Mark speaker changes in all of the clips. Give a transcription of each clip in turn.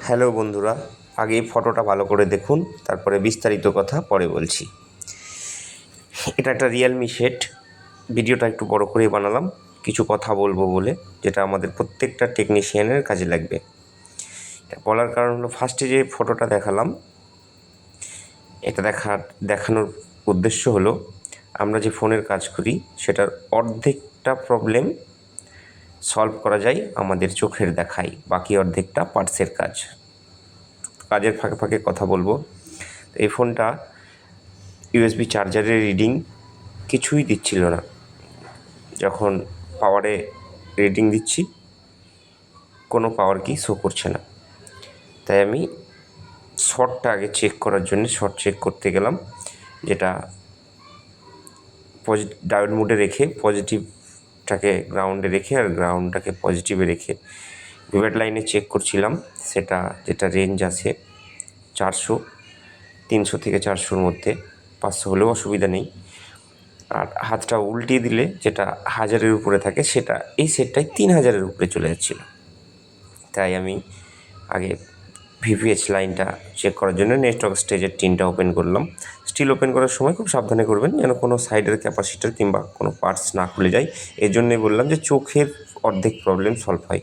Speaker 1: Hello বন্ধুরা, আগে এই ফটোটা ভালো করে দেখুন, তারপরে বিস্তারিত কথা পরে বলছি। এটা একটা রিয়েলমি সেট। ভিডিওটা একটু বড় করেই বানালাম, কিছু কথা বলবো বলে, যেটা আমাদের প্রত্যেকটা টেকনিশিয়ানের কাজে লাগবে। এটা বলার কারণ হলো, ফার্স্টে যে ফটোটা দেখালাম, এটা দেখানোর উদ্দেশ্য হলো, আমরা যে ফোনের কাজ করি সেটার অর্ধেকটা প্রবলেম সলভ করা যায় আমাদের চোখের দেখায়, বাকি অর্ধেকটা পার্টসের কাজের ফাঁকে ফাঁকে কথা বলবো। এই ফোনটা ইউএসবি চার্জারের রিডিং কিছুই দিচ্ছিল না। যখন পাওয়ারে রিডিং দিচ্ছি, কোনো পাওয়ার কি শো করছে না। তাই আমি শর্টটা আগে চেক করার জন্য শর্ট চেক করতে গেলাম, যেটা ডায়োড মোডে রেখে পজিটিভটাকে গ্রাউন্ডে রেখে আর গ্রাউন্ডটাকে পজিটিভে রেখে ভিভেট লাইনে চেক করছিলাম। যেটা রেঞ্জ আছে 300 থেকে 400-র মধ্যে, 500 হলেও অসুবিধা নেই। আর হাতটা উল্টিয়ে দিলে যেটা 1000-এর উপরে থাকে, সেটা এই সেটটায় 3000-এর উপরে চলে যাচ্ছিল। তাই আমি আগে ভিভিএইচ লাইনটা চেক করার জন্য নেটওয়ার্ক স্টেজের টিনটা ওপেন করলাম। স্টিল ওপেন করার সময় খুব সাবধানে করবেন, যেন কোনো সাইডের ক্যাপাসিটার কিংবা কোনো পার্টস না খুলে যায়। এই জন্যই বললাম যে চোখের অর্ধেক প্রবলেম সলভ হয়।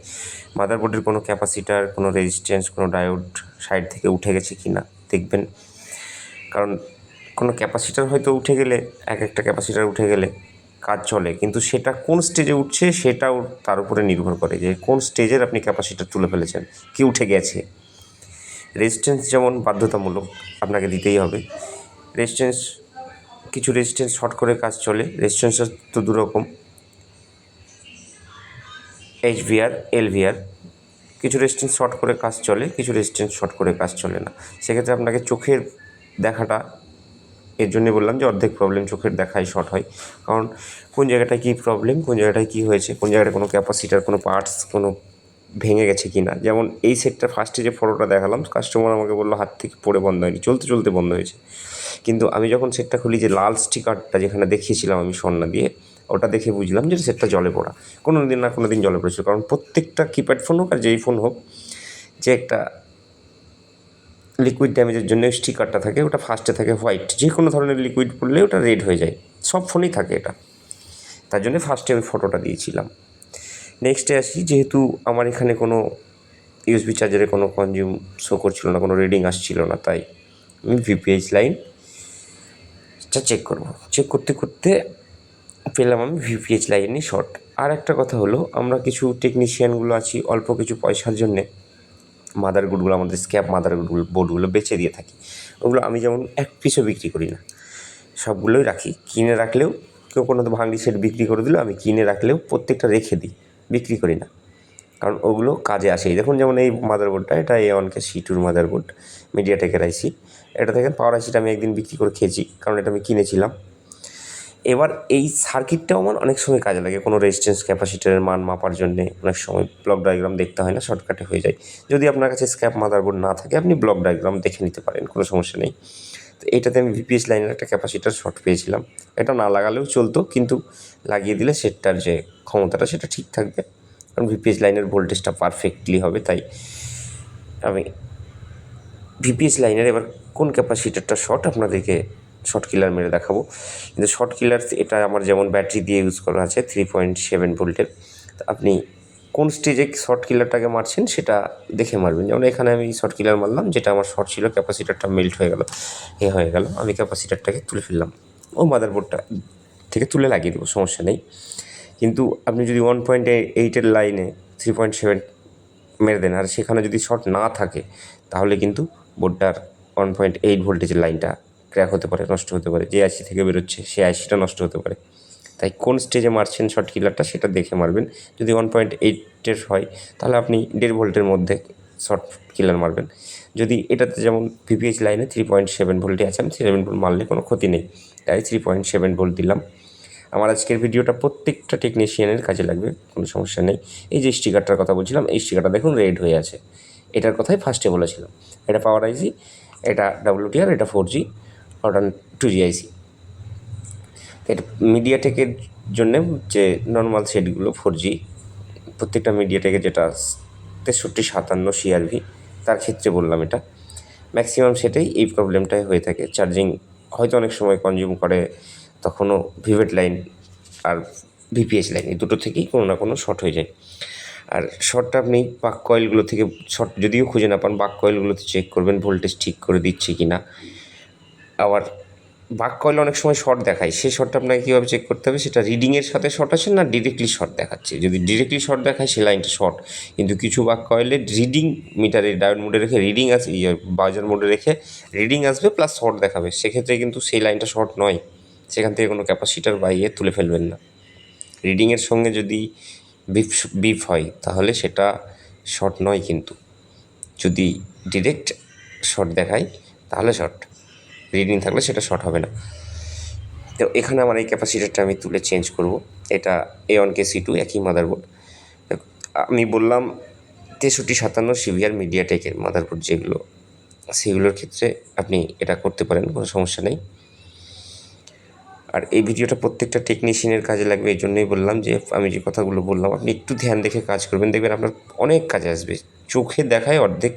Speaker 1: মাদারবোর্ডের কোনো ক্যাপাসিটার, কোনো রেজিস্ট্যান্স, কোনো ডায়োড সাইড থেকে উঠে গেছে কি না দেখবেন। কারণ কোনো ক্যাপাসিটার হয়তো উঠে গেলে, একটা ক্যাপাসিটার উঠে গেলে কাজ চলে, কিন্তু সেটা কোন স্টেজে উঠছে সেটাও তার উপরে নির্ভর করে, যে কোন স্টেজের আপনি ক্যাপাসিটার তুলে ফেলেছেন, কি উঠে গেছে। রেজিস্ট্যান্স যেমন বাধ্যতামূলক আপনাকে দিতেই হবে। কিছু রেজিস্ট্যান্স শর্ট করে কাজ চলে। রেজিস্ট্যান্স তো দুরকম, এইচভিআর, এলভিআর। কিছু রেজিস্ট্যান্স শর্ট করে কাজ চলে, কিছু রেজিস্ট্যান্স শর্ট করে কাজ চলে না। সেক্ষেত্রে আপনাকে চোখের দেখাটা, এর জন্য বললাম যে অর্ধেক প্রবলেম চোখের দেখাই শর্ট হয়। কারণ কোন জায়গাটায় কী প্রবলেম, কোন জায়গাটায় কী হয়েছে, কোন জায়গাটায় কোনো ক্যাপাসিটার, কোনো পার্টস কোনো ভেঙে গেছে কি না। যেমন এই সেটটা ফার্স্টে যে ফটোটা দেখালাম, কাস্টমার আমাকে বললো হাত থেকে পড়ে বন্ধ হয়নি, চলতে চলতে বন্ধ হয়েছে। কিন্তু আমি যখন সেটটা খুলি, যে লাল স্টিকারটা যেখানে দেখিয়েছিলাম আমি সন্না দিয়ে, ওটা দেখে বুঝলাম যে সেটটা জলে পড়া। কোনো দিন না কোনো দিন জলে পড়েছিল। কারণ প্রত্যেকটা কিপ্যাড ফোন হোক আর যেই ফোন হোক, যে একটা লিকুইড ড্যামেজের জন্য স্টিকারটা থাকে, ওটা ফার্স্টে থাকে হোয়াইট। যে কোনো ধরনের লিকুইড পড়লে ওটা রেড হয়ে যায়, সব ফোনেই থাকে এটা। তার জন্য ফার্স্টে আমি ফটোটা দিয়েছিলাম। নেক্সটে আসি, যেহেতু আমার এখানে কোনো ইউএসবি চার্জারে কোনো কনজিউম শো করছিল না, কোনো রিডিং আসছিল না, তাই আমি ভিপিএইচ লাইনটা চেক করবো। চেক করতে করতে পেলাম আমি ভিপিএইচ লাইনই শর্ট। আর একটা কথা হলো, আমরা কিছু টেকনিশিয়ানগুলো আছি, অল্প কিছু পয়সার জন্যে মাদারবোর্ডগুলো, আমাদের স্ক্র্যাপ বোর্ডগুলো বেচে দিয়ে থাকি। ওগুলো আমি যেমন এক পিসও বিক্রি করি না, সবগুলোই রাখি। কিনে রাখলেও, কেউ কোনো ভাঙড়ি সেট বিক্রি করে দিলেও আমি কিনে রাখলেও প্রত্যেকটা রেখে দিই, বিক্রি করি না। কারণ ওগুলো কাজে আসেই। দেখুন, যেমন এই মাদারবোর্ডটা, এটা A1K C2 মাদারবোর্ড, মিডিয়াটেকের আইসি। এটা থেকে পাওয়ার আইসিটা আমি একদিন বিক্রি করে খেয়েছি, কারণ এটা আমি কিনেছিলাম। এবার এই সার্কিটটাও আমার অনেক সময় কাজে লাগে, কোনো রেজিস্ট্যান্স ক্যাপাসিটারের মান মাপার জন্যে। অনেক সময় ব্লক ডায়াগ্রাম দেখতে হয় না, শর্টকাটে হয়ে যায়। যদি আপনার কাছে স্ক্র্যাপ মাদারবোর্ড না থাকে, আপনি ব্লক ডায়াগ্রাম দেখে নিতে পারেন, কোনো সমস্যা নেই। তো এটাতে আমি ভিপিএস লাইনের একটা ক্যাপাসিটার শর্ট পেয়েছিলাম। এটা না লাগালেও চলতো, কিন্তু লাগিয়ে দিলে সেটটার যে ক্ষমতাটা সেটা ঠিক থাকবে, কারণ ভিপিএস লাইনের ভোল্টেজটা পারফেক্টলি হবে। তাই আমি ভিপিএস লাইনের এবার কোন ক্যাপাসিটারটা শর্ট আপনাদেরকে শর্ট কিলার মেরে দেখাবো। কিন্তু শর্ট কিলার এটা আমার যেমন ব্যাটারি দিয়ে ইউজ করা আছে 3.7 ভোল্টের। আপনি কোন স্টেজে শর্ট কিলারটাকে মারছেন সেটা দেখে মারবেন। যেমন এখানে আমি শর্ট কিলার মারলাম, যেটা আমার শর্ট ছিল, ক্যাপাসিটারটা মেল্ট হয়ে গেল, আমি ক্যাপাসিটারটাকে তুলে ফেললাম, ও মাদারবোর্ডটা থেকে তুলে লাগিয়ে দেবো, সমস্যা নেই। কিন্তু আপনি যদি 1.8-এর লাইনে 3.7 মেরে দেন, আর সেখানে যদি শর্ট না থাকে, তাহলে কিন্তু বোর্ডটার 1.8 ভোল্টেজের লাইনটা ক্র্যাক হতে পারে, নষ্ট হতে পারে। যে আইসি থেকে বেরোচ্ছে সেই আইসিটা নষ্ট হতে পারে। তাই কোন স্টেজে মারছেন শর্ট কিলারটা সেটা দেখে মারবেন। যদি 1.8-এর হয়, তাহলে আপনি 1.5 ভোল্টের মধ্যে শর্ট কিলার মারবেন। যদি এটাতে যেমন ভিপিএইচ লাইনে 3.7 ভোল্টে আছে, আমি 7 ভোল্ট মারলে কোনো ক্ষতি নেই, তাই 3.7 ভোল্ট দিলাম। আমার আজকের ভিডিওটা প্রত্যেকটা টেকনিশিয়ানের কাজে লাগবে, কোনো সমস্যা নেই। এই যে স্টিকারটার কথা বলছিলাম, এই স্টিকারটা দেখুন রেড হয়ে আছে, এটার কথাই ফার্স্টে বলেছিলাম। এটা পাওয়ার আইসি, এটা WTR, এটা 4G, ওটা 2G আইসি। এটা মিডিয়াটেকের জন্যে যে নর্মাল সেটগুলো 4G, প্রত্যেকটা মিডিয়াটেকের যেটা 6357 CRV, তার ক্ষেত্রে বললাম এটা। ম্যাক্সিমাম সেটাই এই প্রবলেমটাই হয়ে থাকে। চার্জিং হয়তো অনেক সময় কনজিউম করে, তখনও ভিভেট লাইন আর ভিপিএস লাইন এই দুটো থেকেই কোনো না কোনো শর্ট হয়ে যায়। আর শর্টটা আপনি বাক কয়েলগুলো থেকে শর্ট যদিও খুঁজে না পান, বাক কয়েলগুলোতে চেক করবেন ভোল্টেজ ঠিক করে দিচ্ছে কি না। আবার বাক কয়েল অনেক সময় শর্ট দেখায়, সেই শর্টটা আপনাকে কীভাবে চেক করতে হবে, সেটা রিডিংয়ের সাথে শর্ট আছে না ডিরেক্টলি শর্ট দেখাচ্ছে। যদি ডিরেক্টলি শর্ট দেখায় সে লাইনটা শর্ট, কিন্তু কিছু বাক কয়েলের রিডিং মিটারে ডায়োড মোডে রেখে রিডিং আছে, বাজার মোডে রেখে রিডিং আসবে প্লাস শর্ট দেখাবে, সেক্ষেত্রে কিন্তু সেই লাইনটা শর্ট নয়, সেখান থেকে কোনো ক্যাপাসিটার বা তুলে ফেলবেন না। রিডিংয়ের সঙ্গে যদি বিফ হয় তাহলে সেটা শর্ট নয়, কিন্তু যদি ডিরেক্ট শর্ট দেখায় তাহলে শর্ট, রিডিং থাকলে সেটা শর্ট হবে না। তো এখানে আমার এই ক্যাপাসিটারটা আমি তুলে চেঞ্জ করব। এটা A1KC2 একই মাদারবোর্ড। আমি বললাম 6357 সিভিআর মিডিয়াটেকের মাদারবোর্ড যেগুলো, সেগুলোর ক্ষেত্রে আপনি এটা করতে পারেন, কোনো সমস্যা নেই। আর এই ভিডিওটা প্রত্যেকটা টেকনিশিয়ানের কাজে লাগবে, এই জন্যই বললাম যে আমি যে কথাগুলো বললাম আপনি একটু ধ্যান দেখে কাজ করবেন, দেখবেন আপনার অনেক কাজে আসবে। চোখে দেখায় অর্ধেক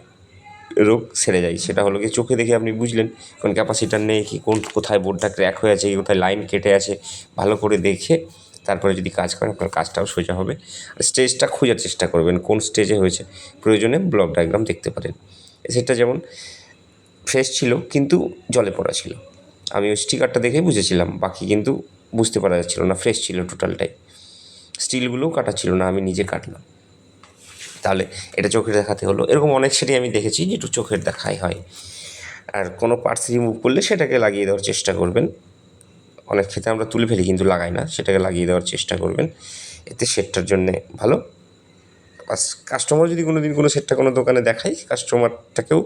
Speaker 1: রোগ সেরে যায়, সেটা হলো কি চোখে দেখে আপনি বুঝলেন কোন ক্যাপাসিটার নেই কি, কোথায় বোর্ডটা ক্র্যাক হয়ে আছে, কোথায় লাইন কেটে আছে, ভালো করে দেখে তারপরে যদি কাজ করেন আপনার কাজটাও সোজা হবে। আর স্টেজটা খোঁজার চেষ্টা করবেন কোন স্টেজে হয়েছে, প্রয়োজনে ব্লক ডায়াগ্রাম দেখতে পারেন। সেটা যেমন ফ্রেশ ছিল কিন্তু জলে পড়া ছিল, আমি ওই স্টিকারটা দেখেই বুঝেছিলাম, বাকি কিন্তু বুঝতে পারা যাচ্ছিল না, ফ্রেশ ছিল টোটালটাই, স্টিলগুলোও কাটা ছিল না, আমি নিজে কাটলাম। তাহলে এটা চোখের দেখাতে হলো। এরকম অনেক সেটই আমি দেখেছি যে একটু চোখের দেখাই হয়। আর কোনো পার্টস রিমুভ করলে সেটাকে লাগিয়ে দেওয়ার চেষ্টা করবেন। অনেক ক্ষেত্রে আমরা তুলে ফেলি কিন্তু লাগাই না, সেটাকে লাগিয়ে দেওয়ার চেষ্টা করবেন, এতে সেটটার জন্যে ভালো। বাস কাস্টমার যদি কোনো দিন কোনো সেটটা কোনো দোকানে দেখায়, কাস্টমারটাকেও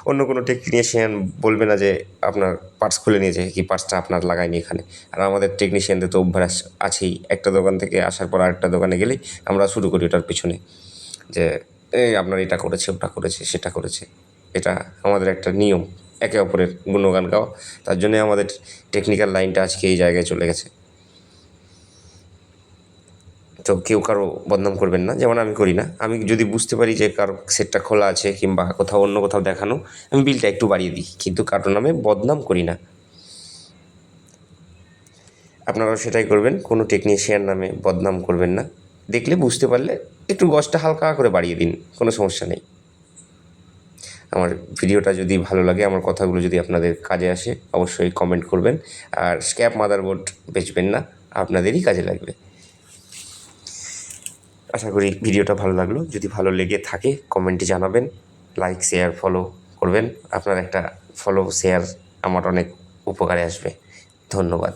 Speaker 1: অন্য কোনো টেকনিশিয়ান বলবে না যে আপনার পার্টস খুলে নিয়েছে কি, পার্টসটা আপনার লাগায়নি এখানে। আর আমাদের টেকনিশিয়ানদের তো অভ্যাস আছেই, একটা দোকান থেকে আসার পর আরেকটা দোকানে গেলেই আমরা শুরু করি ওটার পিছনে যে এই আপনার এটা করেছে, ওটা করেছে, সেটা করেছে। এটা আমাদের একটা নিয়ম, একে অপরের গুণগান গাওয়া। তার জন্যে আমাদের টেকনিক্যাল লাইনটা আজকে এই জায়গায় চলে গেছে। তো কেউ কারো বদনাম করবেন না, যেমন আমি করি না। আমি যদি বুঝতে পারি যে কারো সেটটা খোলা আছে কিংবা কোথাও অন্য কোথাও দেখানো, আমি বিলটা একটু বাড়িয়ে দিই, কিন্তু কারোর নামে বদনাম করি না। আপনারাও সেটাই করবেন, কোনো টেকনিশিয়ান নামে বদনাম করবেন না। দেখলে বুঝতে পারলে একটু গজটা হালকা করে বাড়িয়ে দিন, কোনো সমস্যা নেই। আমার ভিডিওটা যদি ভালো লাগে, আমার কথাগুলো যদি আপনাদের কাজে আসে, অবশ্যই কমেন্ট করবেন। আর স্ক্র্যাপ মাদারবোর্ড বেচবেন না, আপনাদেরই কাজে লাগবে। আশা করি ভিডিওটা ভালো লাগলো। যদি ভালো লেগে থাকে কমেন্টে জানাবেন, লাইক শেয়ার ফলো করবেন। আপনার একটা ফলো শেয়ার আমার অনেক উপকারে আসবে। ধন্যবাদ।